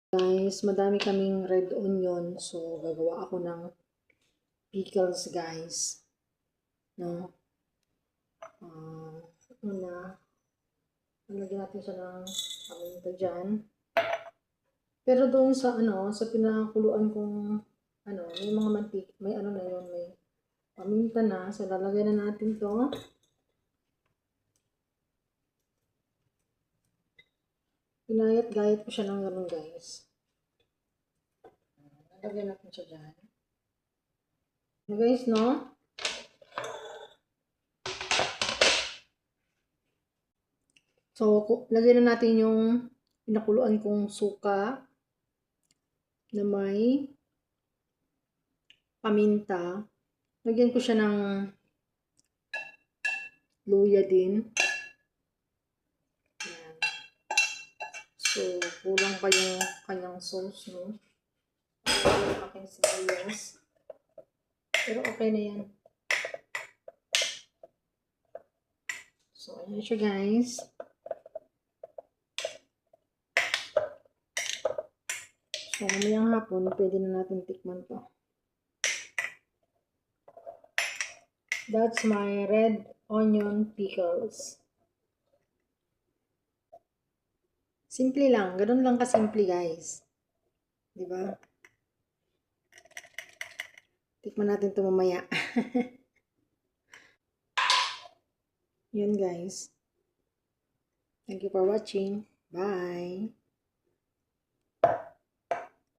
Guys, madami kaming red onion. So, gagawa ako ng pickles, guys. No? Una, nalagyan natin siya ng paminta dyan. Pero doon sa, sa pinakuluan kong, may mga mantik, may na yun, may paminta na. So, lalagay na natin to. Pinayat-gayat ko siya ng ganun, guys. Lalagay natin siya dyan. Guys, no? So, lagyan na natin yung pinakuluan kong suka na may paminta. Lagyan ko siya ng luya din. Ayan. So, kulang pa yung kanyang sauce, no? Yung aking sibuyas. Pero okay na yan. So, ayan siya, guys. So, mamayang hapon, pwede na natin tikman to. That's my red onion pickles. Simple lang. Ganun lang kasimple, guys. Diba? Tikman natin ito mamaya. Yun, guys. Thank you for watching. Bye!